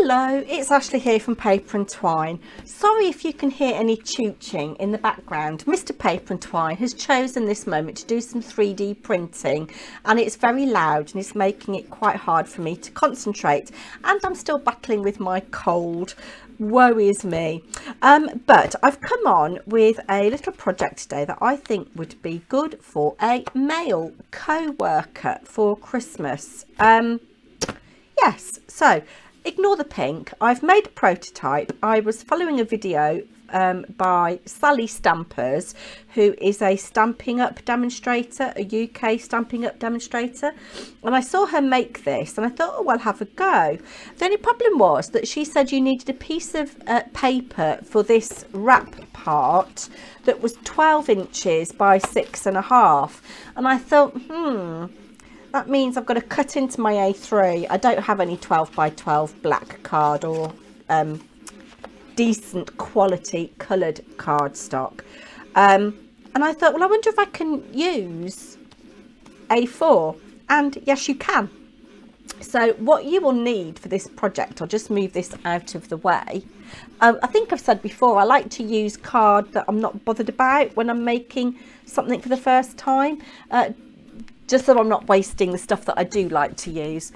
Hello, it's Ashley here from Paper and Twine. Sorry if you can hear any chooching in the background. Mr. Paper and Twine has chosen this moment to do some 3D printing, and it's very loud and it's making it quite hard for me to concentrate, and I'm still battling with my cold. Woe is me. But I've come on with a little project today that I think would be good for a male co-worker for Christmas. Yes, so ignore the pink. I've made a prototype. I was following a video by Sally Stampers, who is a Stampin' Up demonstrator, a UK Stampin' Up demonstrator, and I saw her make this and I thought, oh, I'll have a go. The only problem was that she said you needed a piece of paper for this wrap part that was 12 inches by 6.5, and I thought, that means I've got to cut into my A3. I don't have any 12 by 12 black card or decent quality coloured cardstock. And I thought, well, I wonder if I can use A4. And yes, you can. So what you will need for this project, I'll just move this out of the way. I think I've said before, I like to use card that I'm not bothered about when I'm making something for the first time. Just so I'm not wasting the stuff that I do like to use.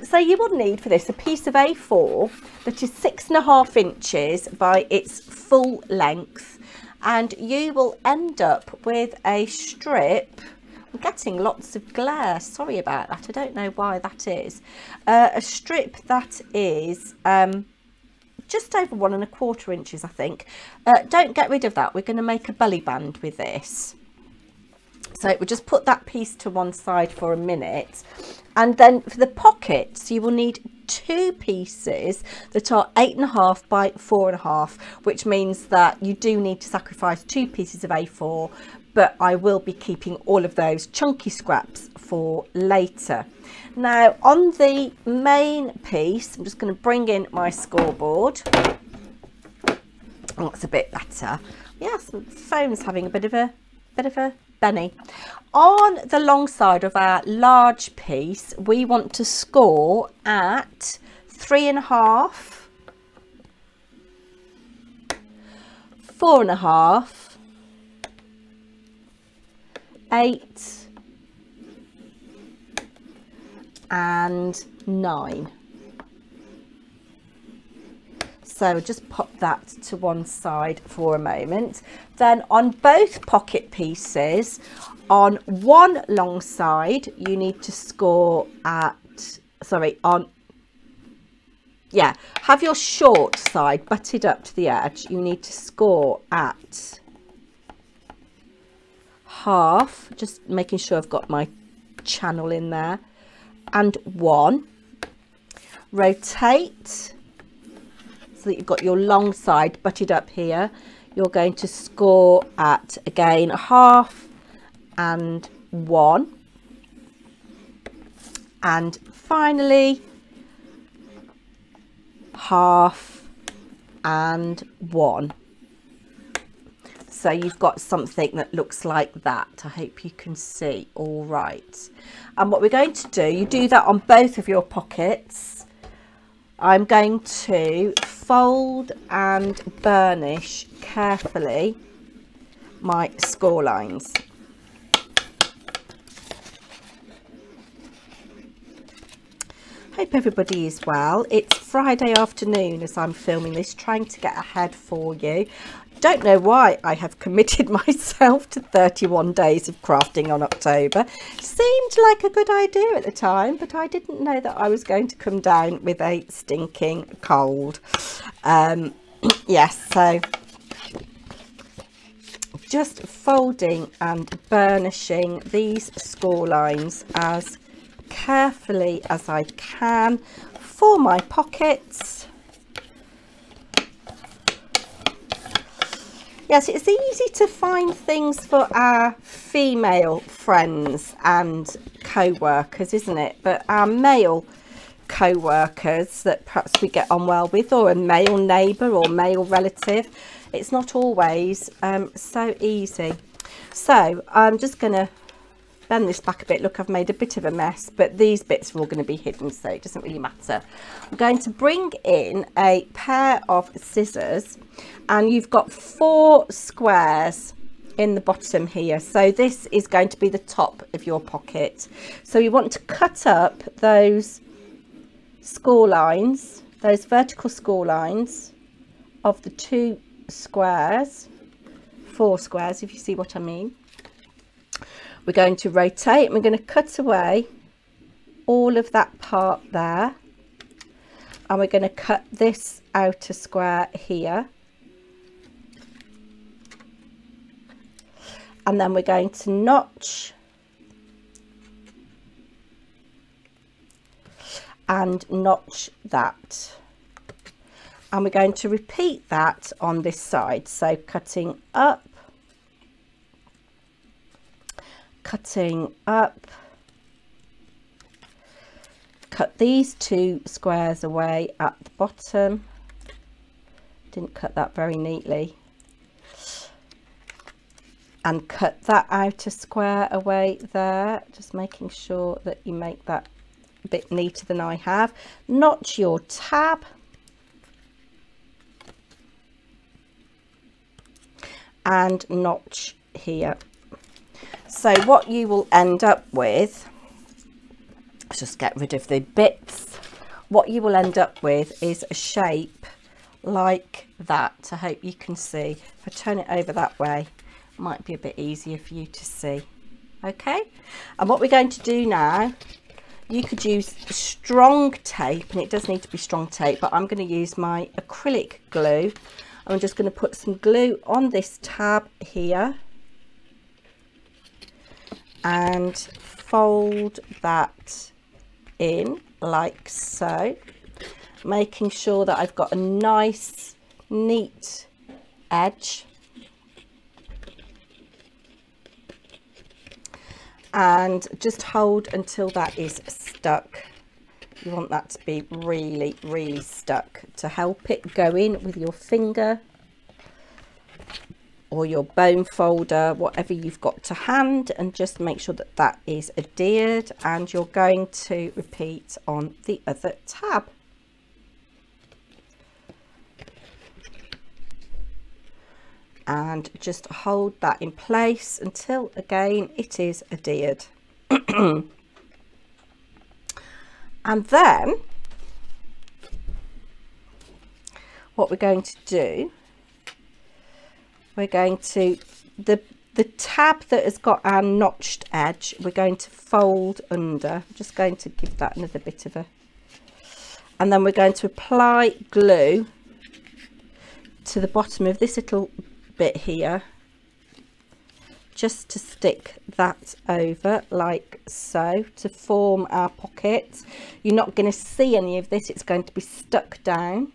So you will need for this a piece of A4 that is 6.5 inches by its full length, and you will end up with a strip. I'm getting lots of glare, sorry about that, I don't know why that is. A strip that is just over 1.25 inches, I think. Don't get rid of that, we're going to make a belly band with this. So we'll just put that piece to one side for a minute, and then for the pockets you will need two pieces that are 8.5 by 4.5, which means that you do need to sacrifice two pieces of A4, but I will be keeping all of those chunky scraps for later. Now on the main piece, I'm just going to bring in my scoreboard. Oh, that's a bit better. Yes, the phone's having a bit of a Benny. On the long side of our large piece, we want to score at 3.5, 4.5, 8 and 9. So just pop that to one side for a moment. Then on both pocket pieces, on one long side, you need to score at, have your short side butted up to the edge. You need to score at half, just making sure I've got my channel in there, and 1. Rotate so that you've got your long side butted up here. You're going to score at, again, half and 1. And finally, half and 1. So you've got something that looks like that. I hope you can see all right. And what we're going to do, you do that on both of your pockets. I'm going to fold and burnish carefully my score lines. Hope everybody is well. It's Friday afternoon as I'm filming this, trying to get ahead for you. Don't know why I have committed myself to 31 days of crafting on October. Seemed like a good idea at the time, but I didn't know that I was going to come down with a stinking cold. Yes, so just folding and burnishing these score lines as carefully as I can for my pockets. Yes, it's easy to find things for our female friends and co-workers, isn't it? But our male co-workers that perhaps we get on well with, or a male neighbour or male relative, it's not always so easy. So I'm just going to bend this back a bit. Look, I've made a bit of a mess, but these bits are all going to be hidden, so it doesn't really matter. I'm going to bring in a pair of scissors, and you've got 4 squares in the bottom here. So this is going to be the top of your pocket. So you want to cut up those score lines, those vertical score lines of the 2 squares, 4 squares, if you see what I mean. We're going to rotate and we're going to cut away all of that part there, and we're going to cut this outer square here, and then we're going to notch and notch that, and we're going to repeat that on this side. So cutting up, cutting up, cut these 2 squares away at the bottom. Didn't cut that very neatly, and cut that outer square away there, just making sure that you make that a bit neater than I have. Notch your tab, and notch here. So what you will end up with, let's just get rid of the bits. What you will end up with is a shape like that. I hope you can see. If I turn it over that way, it might be a bit easier for you to see. Okay, and what we're going to do now, you could use strong tape, and it does need to be strong tape, but I'm going to use my acrylic glue. I'm just going to put some glue on this tab here and fold that in like so, making sure that I've got a nice neat edge, and just hold until that is stuck. You want that to be really stuck to help it go in with your finger or your bone folder, whatever you've got to hand, and just make sure that that is adhered. And you're going to repeat on the other tab. And just hold that in place until again it is adhered. And then what we're going to do, we're going to, the tab that has got our notched edge, we're going to fold under. I'm just going to give that another bit of a, and then we're going to apply glue to the bottom of this little bit here, just to stick that over like so, to form our pocket. You're not going to see any of this, it's going to be stuck down.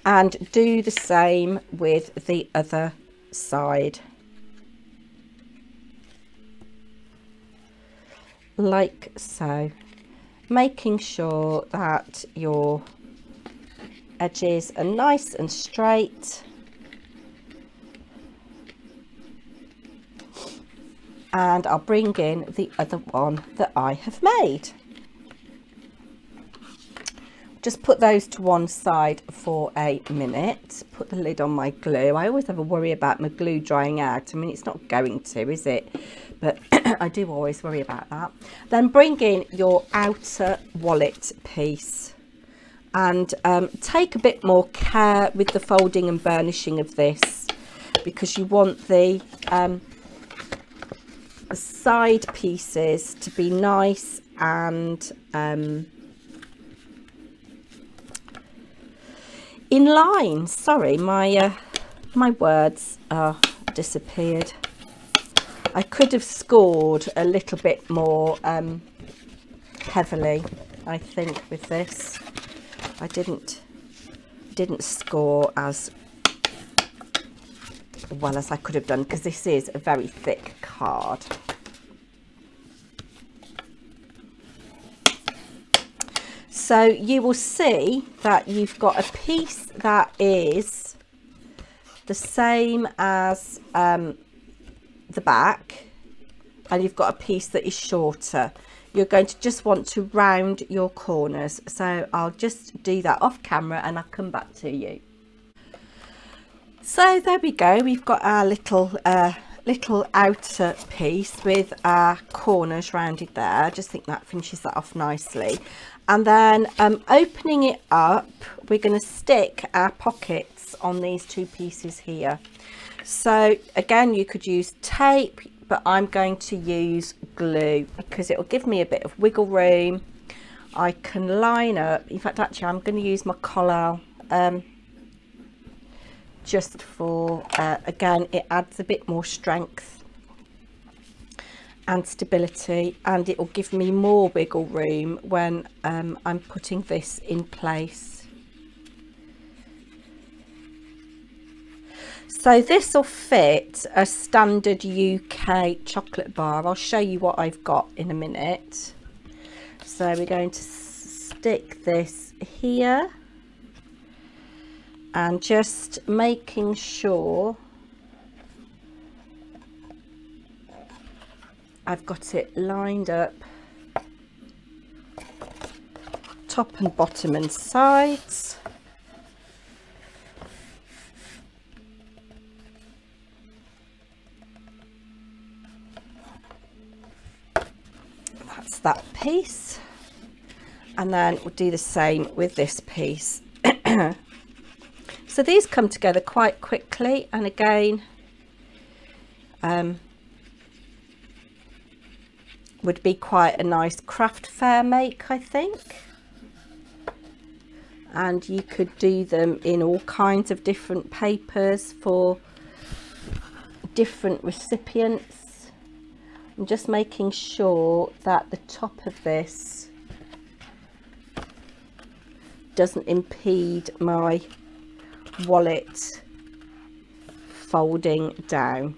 And do the same with the other side, like so, making sure that your edges are nice and straight. And I'll bring in the other one that I have made. Just put those to one side for a minute. Put the lid on my glue. I always have a worry about my glue drying out. I mean, it's not going to, is it? But I do always worry about that. Then bring in your outer wallet piece, and take a bit more care with the folding and burnishing of this, because you want the side pieces to be nice and in line. Sorry, my words are disappeared. I could have scored a little bit more heavily, I think, with this. I didn't score as well as I could have done, because this is a very thick card. So you will see that you've got a piece that is the same as the back, and you've got a piece that is shorter, you're going to just want to round your corners. So I'll just do that off camera and I'll come back to you. So there we go, we've got our little outer piece with our corners rounded there. I just think that finishes that off nicely. And then opening it up, we're going to stick our pockets on these two pieces here. So again, you could use tape, but I'm going to use glue because it will give me a bit of wiggle room. I can line up, in fact actually I'm going to use my Collall just for again, it adds a bit more strength and stability, and it will give me more wiggle room when I'm putting this in place. So this will fit a standard UK chocolate bar. I'll show you what I've got in a minute. So we're going to stick this here and just making sure I've got it lined up top and bottom and sides. That's that piece, and then we'll do the same with this piece. So these come together quite quickly, and again would be quite a nice craft fair make, I think. And you could do them in all kinds of different papers for different recipients. I'm just making sure that the top of this doesn't impede my wallet folding down.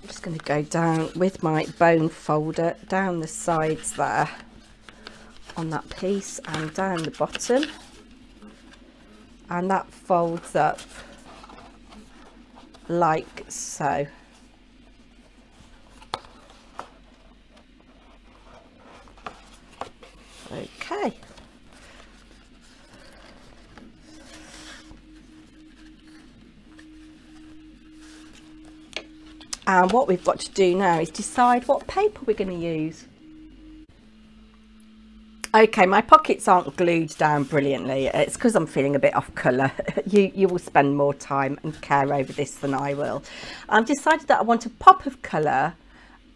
I'm just going to go down with my bone folder down the sides there on that piece and down the bottom, and that folds up like so. Okay. And what we've got to do now is decide what paper we're going to use. Okay, my pockets aren't glued down brilliantly. It's because I'm feeling a bit off colour. You will spend more time and care over this than I will. I've decided that I want a pop of colour,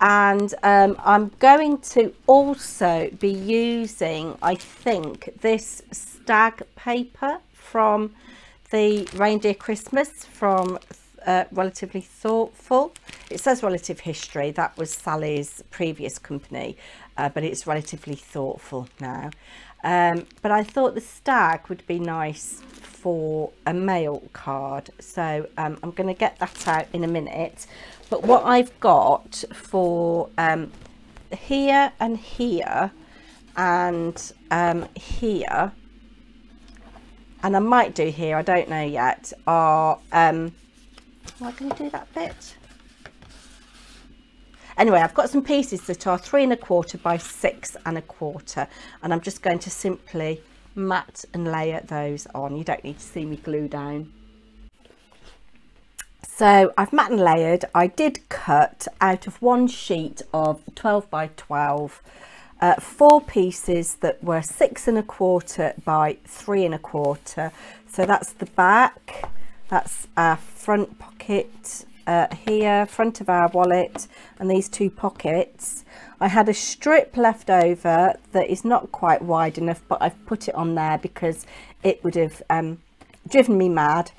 and I'm going to also be using, I think, this stag paper from the Reindeer Christmas from Relatively Thoughtful. It says Relative History, that was Sally's previous company, but it's Relatively Thoughtful now. But I thought the stag would be nice for a mail card, so I'm going to get that out in a minute. But what I've got for here and here and here, and I might do here, I don't know yet, are am I going to do that bit? Anyway, I've got some pieces that are 3 1/4 by 6 1/4, and I'm just going to simply mat and layer those on. You don't need to see me glue down. So I've mat and layered. I did cut out of one sheet of 12 by 12 4 pieces that were 6 1/4 by 3 1/4. So that's the back, that's our front pocket here, front of our wallet, and these 2 pockets. I had a strip left over that is not quite wide enough, but I've put it on there because it would have driven me mad.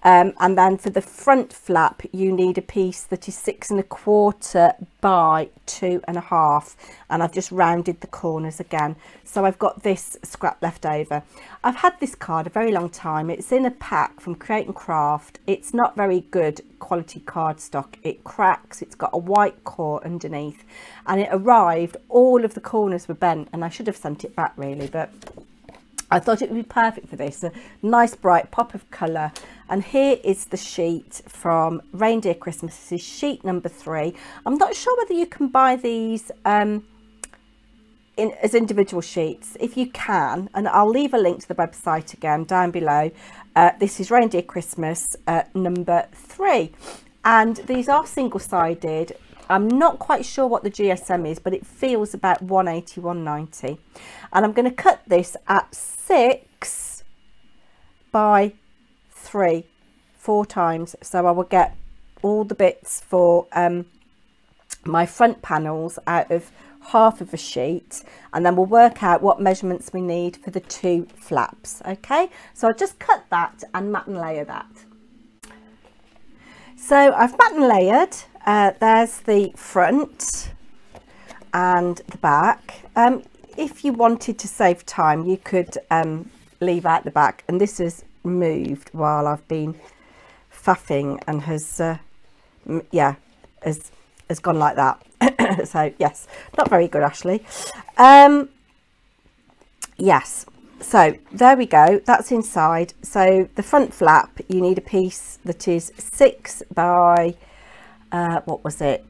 And then for the front flap, you need a piece that is 6 1/4 by 2 1/2, and I've just rounded the corners again. So I've got this scrap left over. I've had this card a very long time. It's in a pack from Create and Craft. It's not very good quality cardstock. It cracks. It's got a white core underneath, and it arrived, all of the corners were bent, and I should have sent it back really, but I thought it would be perfect for this. A nice bright pop of colour. And here is the sheet from Reindeer Christmas. This is sheet number 3. I'm not sure whether you can buy these as individual sheets. If you can, and I'll leave a link to the website again down below. This is Reindeer Christmas number 3. And these are single-sided. I'm not quite sure what the GSM is, but it feels about 180, 190. And I'm going to cut this at 6 by 3, 4 times. So I will get all the bits for my front panels out of half of a sheet, and then we'll work out what measurements we need for the 2 flaps. Okay, so I'll just cut that and mat and layer that. So I've mat and layered. There's the front and the back. If you wanted to save time, you could leave out the back, and this has moved while I've been faffing and has gone like that. So yes, not very good, Ashley. Yes, so there we go, that's inside. So the front flap, you need a piece that is 6 by what was it,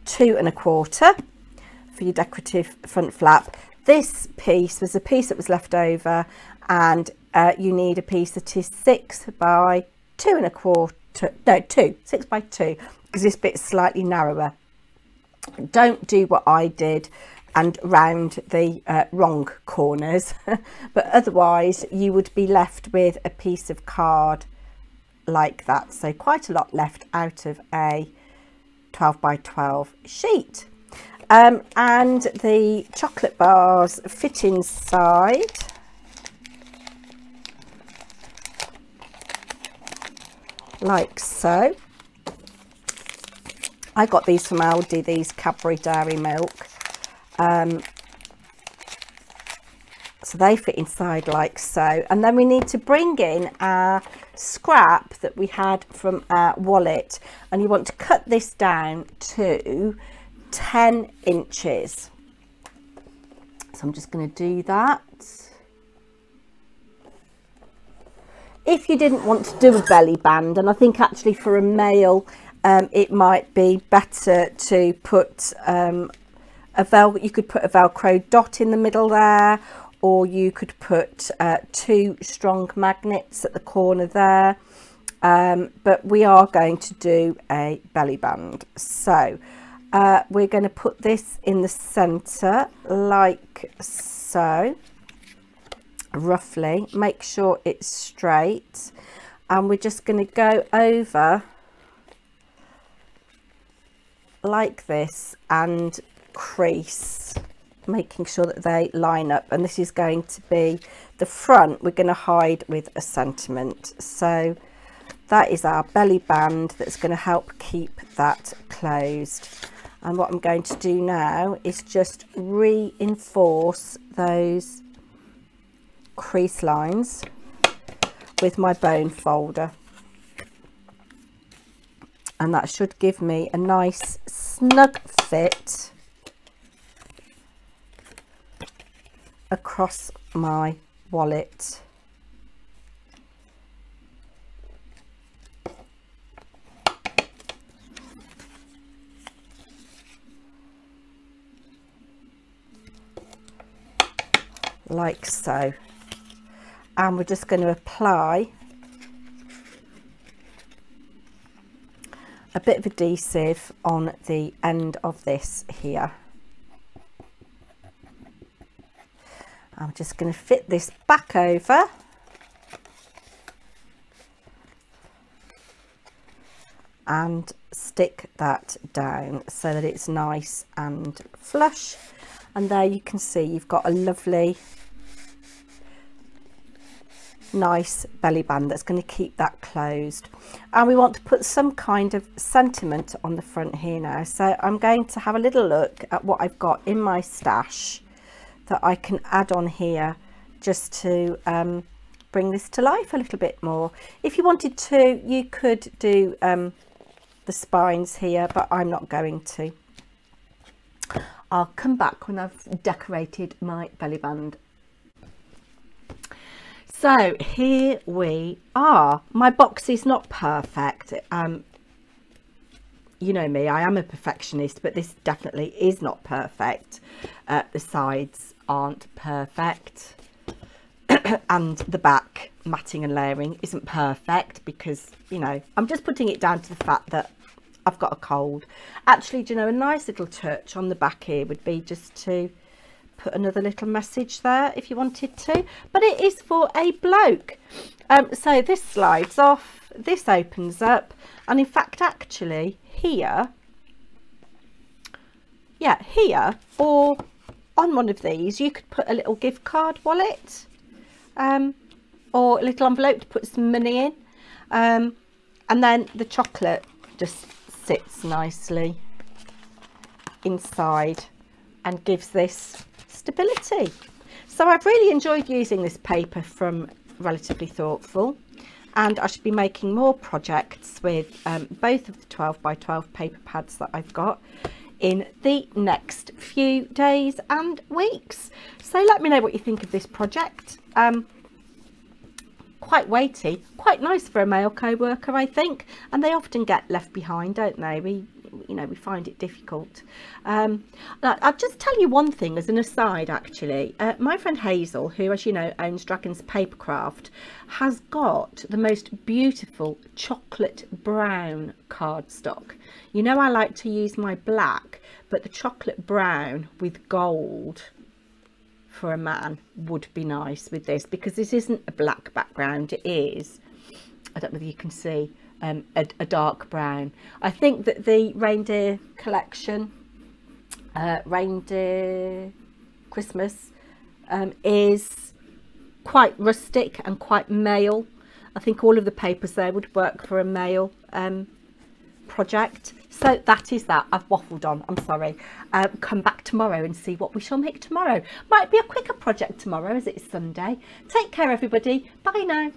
2 1/4 for your decorative front flap. This piece was a piece that was left over, and you need a piece that is 6 by 2 1/4, no, 2, 6 by 2, because this bit's slightly narrower. Don't do what I did and round the wrong corners, but otherwise you would be left with a piece of card like that. So quite a lot left out of a 12 by 12 sheet. And the chocolate bars fit inside. Like so. I got these from Aldi, these Cadbury Dairy Milk. So they fit inside like so. And then we need to bring in our scrap that we had from our wallet. And you want to cut this down to 10 inches. So I'm just going to do that. If you didn't want to do a belly band, and I think actually for a male, it might be better to put you could put a Velcro dot in the middle there, or you could put 2 strong magnets at the corner there. But we are going to do a belly band. So we're going to put this in the center like so, roughly. Make sure it's straight, and we're just going to go over like this and crease, making sure that they line up. And this is going to be the front. We're going to hide with a sentiment. So that is our belly band that's going to help keep that closed. And what I'm going to do now is just reinforce those crease lines with my bone folder, and that should give me a nice snug fit across my wallet. Like so. And we're just going to apply a bit of adhesive on the end of this here. I'm just going to fit this back over and stick that down so that it's nice and flush. And there you can see you've got a lovely nice belly band that's going to keep that closed. And we want to put some kind of sentiment on the front here now. So I'm going to have a little look at what I've got in my stash that I can add on here just to bring this to life a little bit more. If you wanted to, you could do the spines here, but I'm not going to. I'll come back when I've decorated my belly band. So here we are. My box is not perfect. You know me, I am a perfectionist, but this definitely is not perfect. The sides aren't perfect. And the back matting and layering isn't perfect because, you know, I'm just putting it down to the fact that I've got a cold. Actually, do you know, a nice little touch on the back here would be just to put another little message there if you wanted to, but it is for a bloke. So this slides off, this opens up, and in fact actually here, yeah, here or on one of these you could put a little gift card wallet or a little envelope to put some money in, and then the chocolate just sits nicely inside and gives this stability. So I've really enjoyed using this paper from Relatively Thoughtful, and I should be making more projects with both of the 12 by 12 paper pads that I've got in the next few days and weeks. So let me know what you think of this project. Quite weighty, quite nice for a male co-worker, I think, and they often get left behind, don't they? We find it difficult. I'll just tell you one thing as an aside, actually. My friend Hazel, who, as you know, owns Dragons Papercraft, has got the most beautiful chocolate brown cardstock. You know, I like to use my black, but the chocolate brown with gold for a man would be nice with this, because this isn't a black background, it is, I don't know if you can see, a dark brown. I think that the reindeer collection, reindeer Christmas, is quite rustic and quite male. I think all of the papers there would work for a male project. So that is that. I've waffled on, I'm sorry. Come back tomorrow and see what we shall make tomorrow. Might be a quicker project tomorrow as it's Sunday. Take care everybody, bye now.